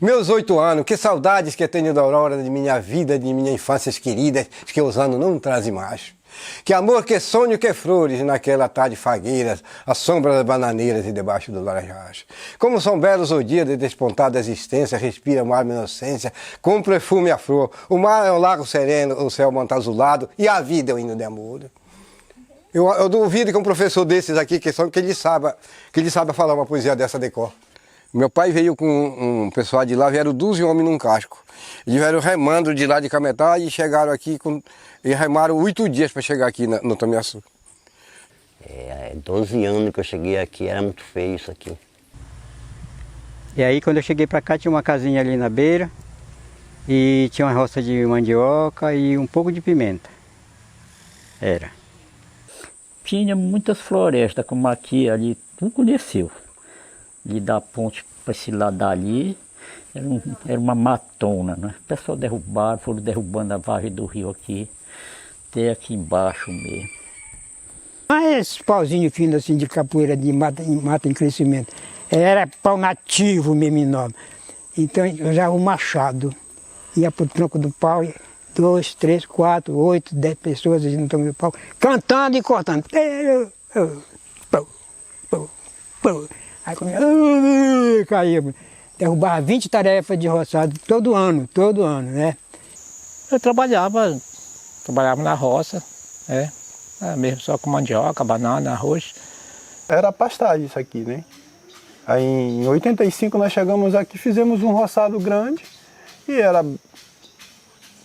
Meus 8 anos, que saudades que eu tenho da aurora de minha vida, de minha infância queridas, que os anos não trazem mais. Que amor, que sonho, que flores naquela tarde fagueiras, à sombra das bananeiras e debaixo dos laranjais. Como são belos os dias de despontada existência, respira o mar minha inocência, com perfume a flor. O mar é um lago sereno, o céu monta azulado e a vida é um hino de amor. Eu duvido que um professor desses aqui, que ele saiba falar uma poesia dessa de cor. Meu pai veio com um pessoal de lá, vieram 12 homens num casco. Eles vieram remando de lá de Cametá e chegaram aqui, e remaram 8 dias para chegar aqui no Tomiaçu. 12 anos que eu cheguei aqui, era muito feio isso aqui. E aí quando eu cheguei para cá tinha uma casinha ali na beira, e tinha uma roça de mandioca e um pouco de pimenta. Era. Tinha muitas florestas, como aqui, ali, tudo conheceu. Ali da ponte para esse lado dali, era uma matona, né? O pessoal derrubaram, foram derrubando a vargem do rio aqui, até aqui embaixo mesmo. Esses pauzinhos finos assim de capoeira, de mata em crescimento, era pau nativo mesmo enorme. Então eu usava o machado, ia pro tronco do pau, 2, 3, 4, 8, 10 pessoas no tronco do pau, cantando e cortando. Aí caía, derrubava 20 tarefas de roçado todo ano, né? Eu trabalhava na roça, mesmo só com mandioca, banana, arroz. Era pastagem isso aqui, né? Aí em 85 nós chegamos aqui, fizemos um roçado grande e era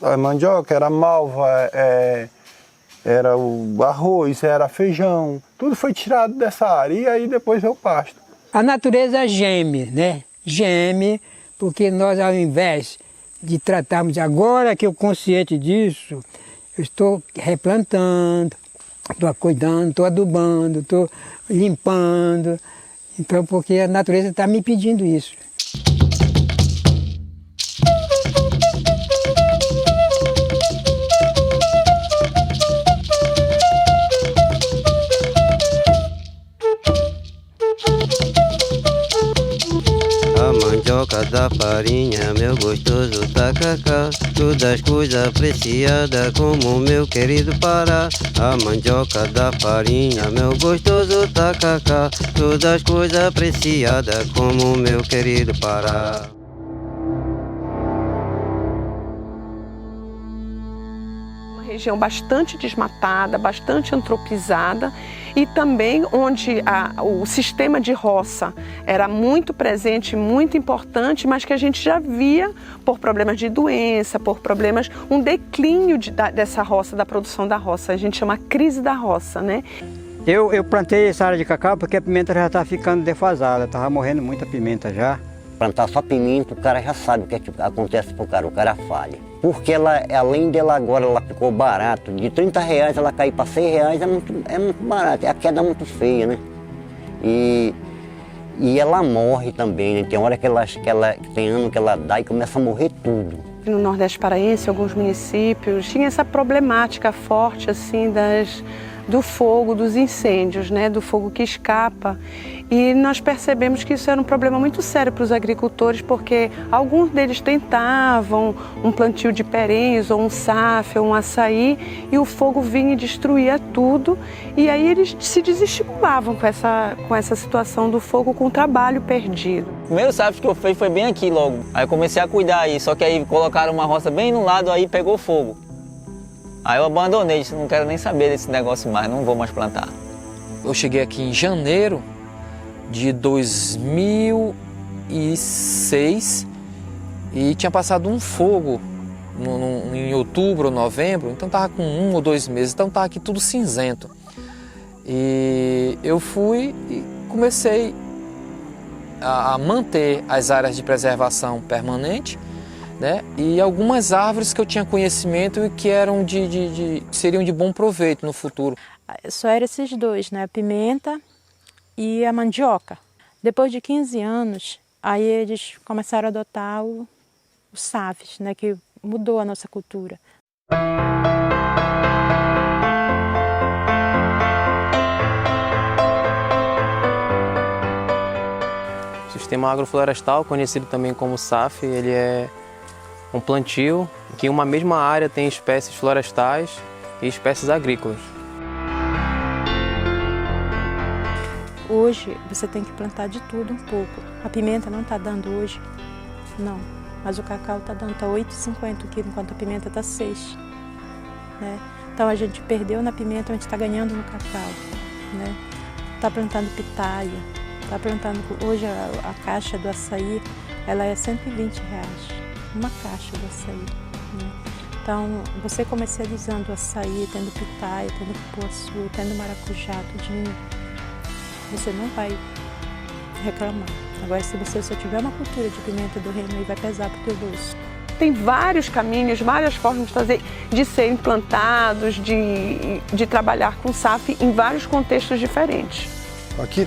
a mandioca, era malva, era o arroz, era feijão, tudo foi tirado dessa área e aí depois veio o pasto. A natureza geme, né? Geme, porque nós ao invés de tratarmos, agora que eu consciente disso, eu estou replantando, estou cuidando, estou adubando, estou limpando, então porque a natureza está me pedindo isso. A mandioca da farinha, meu gostoso tacacá, todas as coisas apreciadas como meu querido Pará. A mandioca da farinha, meu gostoso tacacá, todas as coisas apreciadas como meu querido Pará. Região bastante desmatada, bastante antropizada e também onde o sistema de roça era muito presente, muito importante, mas que a gente já via por problemas de doença, por problemas, um declínio dessa roça, da produção da roça. A gente chama crise da roça, né? Eu plantei essa área de cacau porque a pimenta já estava ficando defasada, estava morrendo muita pimenta já. Plantar só pimenta, o cara já sabe o que acontece pro cara, o cara falha. Porque ela, além dela agora, ela ficou barato, de R$30 ela cair para R$6 é muito barato, a queda é muito feia, né? E ela morre também, né? Tem hora tem ano que ela dá e começa a morrer tudo. No Nordeste Paraense, alguns municípios, tinha essa problemática forte assim do fogo, dos incêndios, né? Do fogo que escapa. E nós percebemos que isso era um problema muito sério para os agricultores, porque alguns deles tentavam um plantio de perennies, ou um safra, ou um açaí, e o fogo vinha e destruía tudo. E aí eles se desestimulavam com essa situação do fogo, com o trabalho perdido. O primeiro safra que eu fiz foi bem aqui logo. Aí eu comecei a cuidar aí, só que aí colocaram uma roça bem no lado, aí pegou fogo. Aí eu abandonei, disse, não quero nem saber desse negócio mais, não vou mais plantar. Eu cheguei aqui em janeiro de 2006 e tinha passado um fogo em outubro ou novembro, então estava com 1 ou 2 meses, então estava aqui tudo cinzento. E eu fui e comecei a manter as áreas de preservação permanente, né? E algumas árvores que eu tinha conhecimento e que eram seriam de bom proveito no futuro. Só eram esses dois, né? A pimenta e a mandioca. Depois de 15 anos, aí eles começaram a adotar o SAVES, né? Que mudou a nossa cultura. sistema agroflorestal, conhecido também como SAF, ele é um plantio que em uma mesma área tem espécies florestais e espécies agrícolas. Hoje você tem que plantar de tudo um pouco. A pimenta não está dando hoje, não. Mas o cacau está dando, está 8,50 o quilo, enquanto a pimenta está 6. Né? Então a gente perdeu na pimenta, a gente está ganhando no cacau. Né? Está plantando pitaia, está plantando... Hoje a caixa do açaí, ela é R$120. Uma caixa do açaí. Né? Então, você comercializando o açaí, tendo pitaia, tendo cupuaçu, tendo maracujá, tudinho, você não vai reclamar. Agora, se você só tiver uma cultura de pimenta do reino, aí vai pesar para o teu bolso. Tem vários caminhos, várias formas de serem plantados, de trabalhar com SAF em vários contextos diferentes. Aqui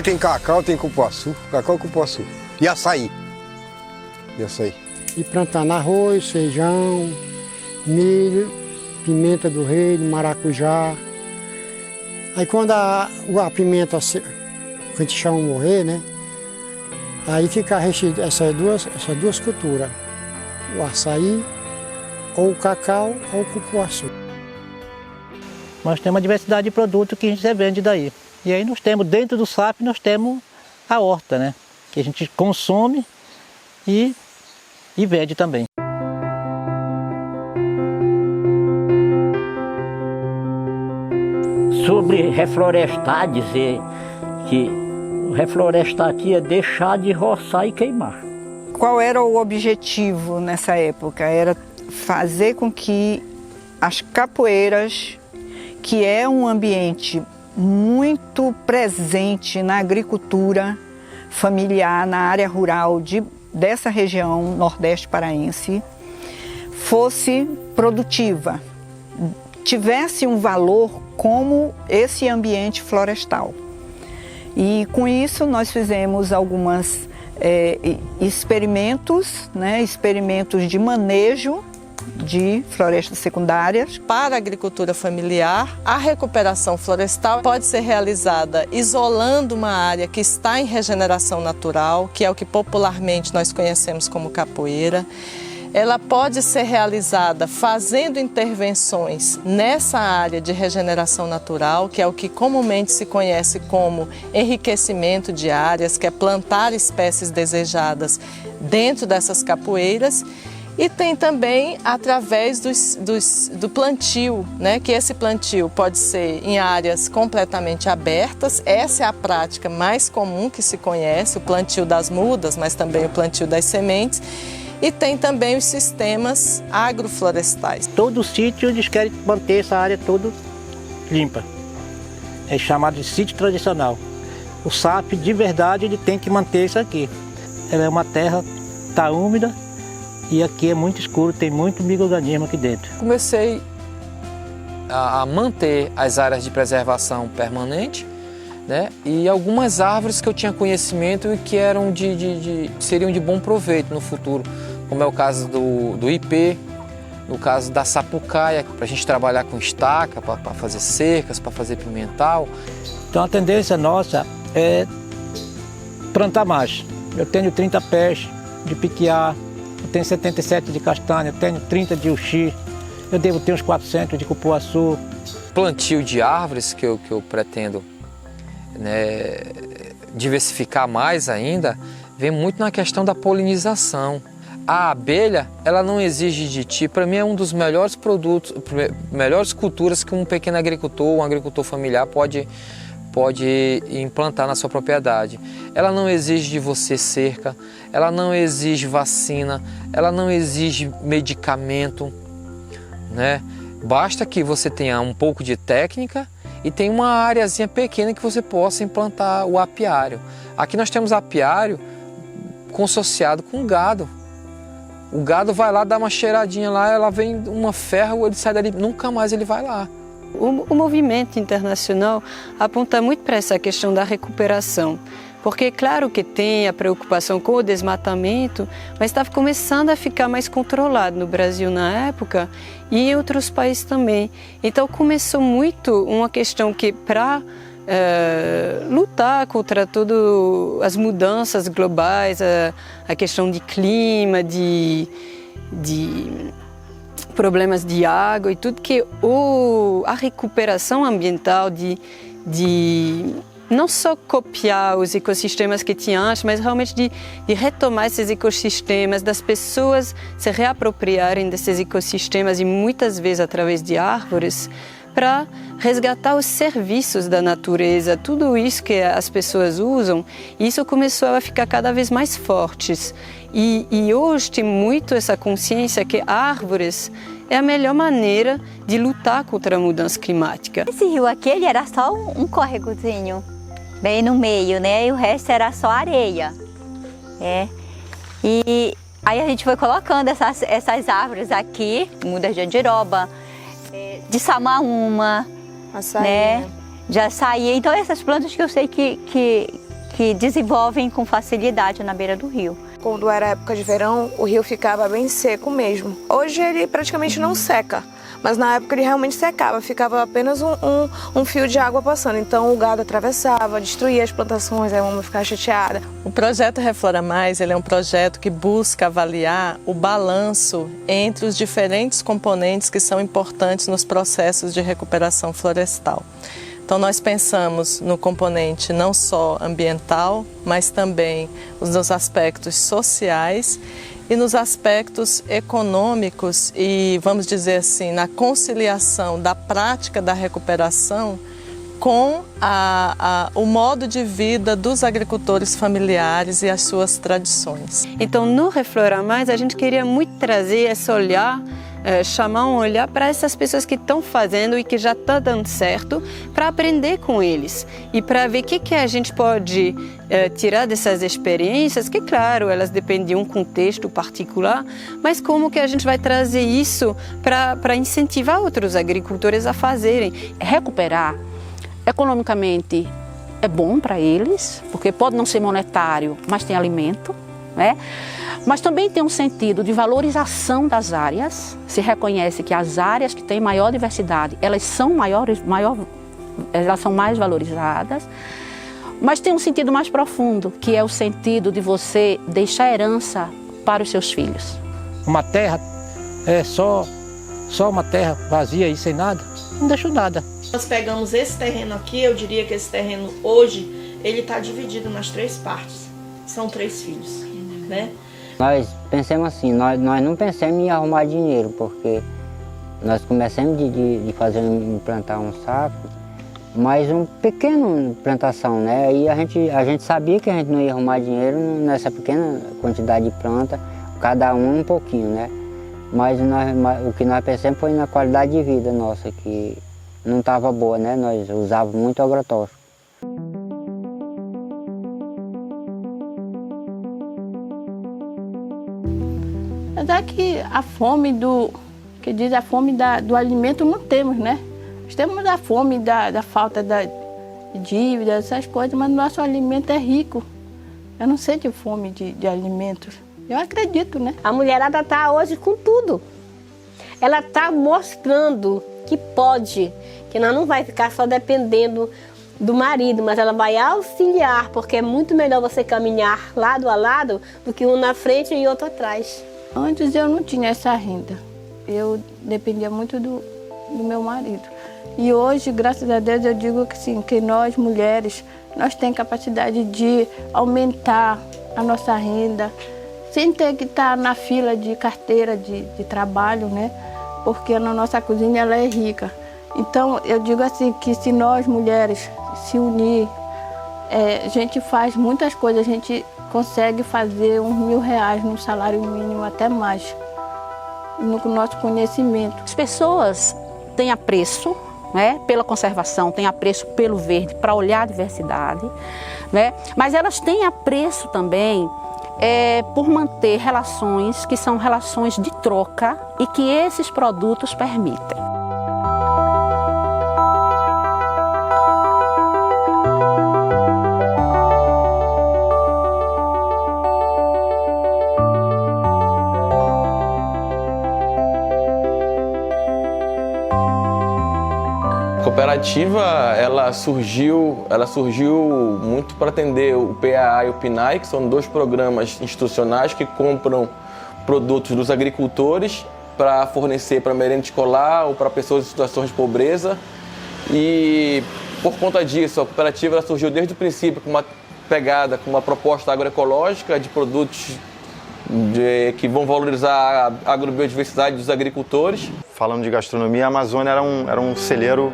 tem cacau, tem cupuaçu, cacau e cupuaçu. E açaí. E plantando arroz, feijão, milho, pimenta do reino, maracujá. Aí quando a pimenta, que a gente chama morrer, né? Aí fica essas duas culturas, o açaí, ou o cacau, ou o cupuaçu. Nós temos uma diversidade de produtos que a gente vende daí. E aí nós temos, dentro do SAF, nós temos a horta, né? Que a gente consome e vende também. Sobre reflorestar, dizer que reflorestar aqui é deixar de roçar e queimar. Qual era o objetivo nessa época? Era fazer com que as capoeiras, que é um ambiente muito presente na agricultura familiar, na área rural dessa região nordeste paraense, fosse produtiva, tivesse um valor como esse ambiente florestal. E com isso nós fizemos algumas experimentos, né, experimentos de manejo de florestas secundárias. Para a agricultura familiar, a recuperação florestal pode ser realizada isolando uma área que está em regeneração natural, que é o que popularmente nós conhecemos como capoeira. Ela pode ser realizada fazendo intervenções nessa área de regeneração natural, que é o que comumente se conhece como enriquecimento de áreas, que é plantar espécies desejadas dentro dessas capoeiras. E tem também através do plantio, né? Que esse plantio pode ser em áreas completamente abertas. Essa é a prática mais comum que se conhece, o plantio das mudas, mas também o plantio das sementes. E tem também os sistemas agroflorestais. Todo sítio eles querem manter essa área toda limpa. É chamado de sítio tradicional. O SAF, de verdade, ele tem que manter isso aqui. Ela é uma terra, está úmida, e aqui é muito escuro, tem muito micro-organismo aqui dentro. Comecei a manter as áreas de preservação permanente, né? E algumas árvores que eu tinha conhecimento e que eram seriam de bom proveito no futuro, como é o caso do ipê, no caso da sapucaia, para a gente trabalhar com estaca, para fazer cercas, para fazer pimental. Então a tendência nossa é plantar mais. Eu tenho 30 pés de piquiá, eu tenho 77 de castanha, eu tenho 30 de uxi, eu devo ter uns 400 de cupuaçu. Plantio de árvores que eu pretendo, né, diversificar mais ainda, vem muito na questão da polinização. A abelha, ela não exige de ti, para mim é um dos melhores produtos, melhores culturas que um pequeno agricultor, um agricultor familiar pode implantar na sua propriedade. Ela não exige de você cerca, ela não exige vacina, ela não exige medicamento, né? Basta que você tenha um pouco de técnica e tenha uma areazinha pequena que você possa implantar o apiário. Aqui nós temos apiário consociado com gado. O gado vai lá, dá uma cheiradinha lá, ela vem uma ferro, ele sai dali, nunca mais ele vai lá. O movimento internacional aponta muito para essa questão da recuperação, porque é claro que tem a preocupação com o desmatamento, mas estava começando a ficar mais controlado no Brasil na época e em outros países também. Então começou muito uma questão que para lutar contra todas as mudanças globais, a questão de clima, de problemas de água e tudo, que a recuperação ambiental de não só copiar os ecossistemas que tinha antes, mas realmente de retomar esses ecossistemas, das pessoas se reapropriarem desses ecossistemas e muitas vezes através de árvores, para resgatar os serviços da natureza, tudo isso que as pessoas usam, isso começou a ficar cada vez mais fortes. E hoje tem muito essa consciência que árvores é a melhor maneira de lutar contra a mudança climática. Esse rio aqui, ele era só um córregozinho, bem no meio, né? E o resto era só areia. E aí a gente foi colocando essas árvores aqui, mudas de andiroba, de samaúma, né? De açaí. Então essas plantas que eu sei que desenvolvem com facilidade na beira do rio. Quando era época de verão, o rio ficava bem seco mesmo. Hoje ele praticamente não seca, mas na época ele realmente secava, ficava apenas um fio de água passando. Então o gado atravessava, destruía as plantações, a mama ficava chateada. O projeto Reflora Mais, ele é um projeto que busca avaliar o balanço entre os diferentes componentes que são importantes nos processos de recuperação florestal. Então nós pensamos no componente não só ambiental, mas também nos aspectos sociais e nos aspectos econômicos e, vamos dizer assim, na conciliação da prática da recuperação com o modo de vida dos agricultores familiares e as suas tradições. Então no Reflora Mais a gente queria muito trazer esse olhar, chamar um olhar para essas pessoas que estão fazendo e que já está dando certo, para aprender com eles e para ver o que a gente pode tirar dessas experiências, que claro, elas dependem de um contexto particular, mas como que a gente vai trazer isso para incentivar outros agricultores a fazerem. Recuperar economicamente é bom para eles, porque pode não ser monetário, mas tem alimento, né? Mas também tem um sentido de valorização das áreas. Se reconhece que as áreas que têm maior diversidade, elas são elas são mais valorizadas. Mas tem um sentido mais profundo, que é o sentido de você deixar herança para os seus filhos. Uma terra é só uma terra vazia e sem nada, não deixou nada. Nós pegamos esse terreno aqui, eu diria que esse terreno hoje, ele está dividido nas 3 partes. São 3 filhos, né? Nós pensamos assim, nós não pensamos em arrumar dinheiro, porque nós começamos de plantar um saco, mas uma pequena plantação, né? E a gente sabia que a gente não ia arrumar dinheiro nessa pequena quantidade de planta, cada um pouquinho, né? Mas o que nós pensamos foi na qualidade de vida nossa, que não estava boa, né? Nós usávamos muito agrotóxico. Mas é que a fome do alimento não temos, né? Nós temos a fome da falta de dívida, essas coisas, mas o nosso alimento é rico. Eu não sinto fome de alimentos. Eu acredito, né? A mulherada está hoje com tudo. Ela está mostrando que pode, que ela não vai ficar só dependendo do marido, mas ela vai auxiliar, porque é muito melhor você caminhar lado a lado do que um na frente e outro atrás. Antes eu não tinha essa renda. Eu dependia muito do meu marido. E hoje, graças a Deus, eu digo que sim, que nós mulheres, nós temos capacidade de aumentar a nossa renda, sem ter que estar na fila de carteira de trabalho, né? Porque na nossa cozinha ela é rica. Então, eu digo assim, que se nós mulheres se unir, a gente faz muitas coisas, a gente consegue fazer uns R$1.000 no salário mínimo, até mais, no nosso conhecimento. As pessoas têm apreço, né, pela conservação, têm apreço pelo verde, para olhar a diversidade, né? Mas elas têm apreço também por manter relações que são relações de troca e que esses produtos permitem. A cooperativa, ela surgiu muito para atender o PAA e o PNAE, que são 2 programas institucionais que compram produtos dos agricultores para fornecer para merenda escolar ou para pessoas em situações de pobreza. E por conta disso, a cooperativa ela surgiu desde o princípio com uma pegada, com uma proposta agroecológica de produtos que vão valorizar a agrobiodiversidade dos agricultores. Falando de gastronomia, a Amazônia era um celeiro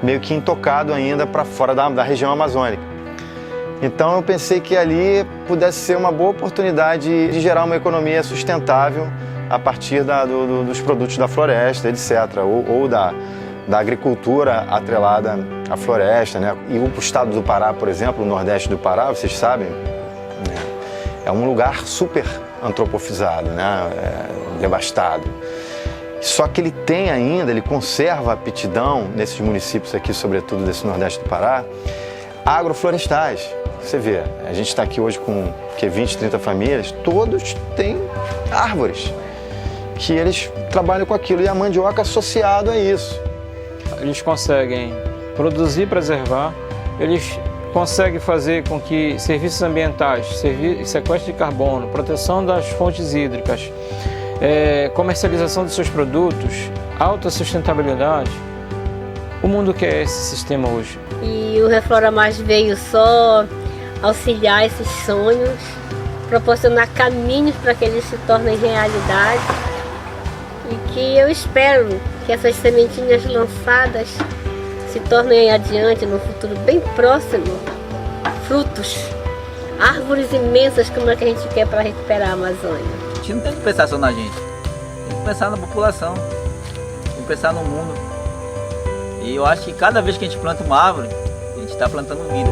meio que intocado ainda para fora da região amazônica. Então eu pensei que ali pudesse ser uma boa oportunidade de gerar uma economia sustentável a partir dos produtos da floresta, etc., ou da agricultura atrelada à floresta, né? E o estado do Pará, por exemplo, o nordeste do Pará, vocês sabem, é um lugar super antropofizado, né? Devastado. Só que ele conserva a aptidão nesses municípios aqui, sobretudo desse nordeste do Pará, agroflorestais. Você vê, a gente está aqui hoje com 20, 30 famílias, todos têm árvores que eles trabalham com aquilo e a mandioca associado a isso. Eles conseguem produzir, preservar, eles conseguem fazer com que serviços ambientais, sequestro de carbono, proteção das fontes hídricas, comercialização dos seus produtos, alta sustentabilidade. O mundo quer esse sistema hoje. E o Reflora Mais veio só auxiliar esses sonhos, proporcionar caminhos para que eles se tornem realidade. E que eu espero que essas sementinhas lançadas se tornem adiante, no futuro bem próximo, frutos, árvores imensas como é que a gente quer para recuperar a Amazônia. A gente não tem que pensar só na gente, tem que pensar na população, tem que pensar no mundo. E eu acho que cada vez que a gente planta uma árvore, a gente está plantando vida.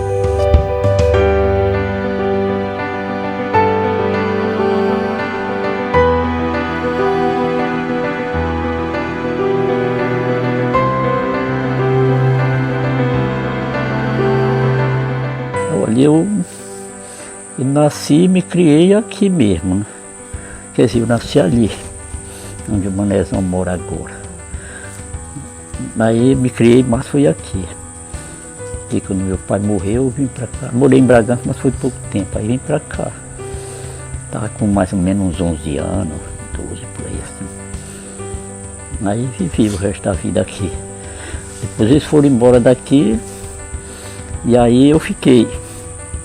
Eu nasci e me criei aqui mesmo, né? Quer dizer, eu nasci ali, onde o Manezão mora agora. Aí me criei, mas fui aqui. E quando meu pai morreu, eu vim para cá. Morei em Bragança, mas foi pouco tempo, aí vim para cá. Estava com mais ou menos uns 11 anos, 12 por aí assim. Aí vivi o resto da vida aqui. Depois eles foram embora daqui, e aí eu fiquei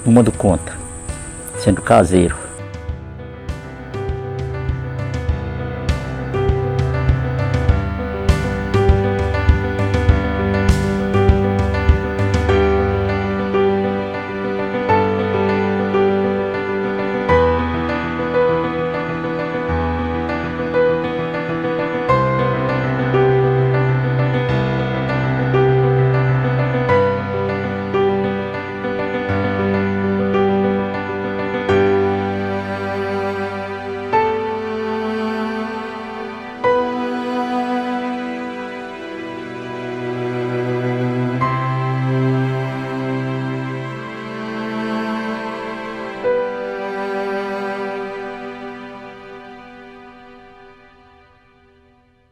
tomando conta, sendo caseiro.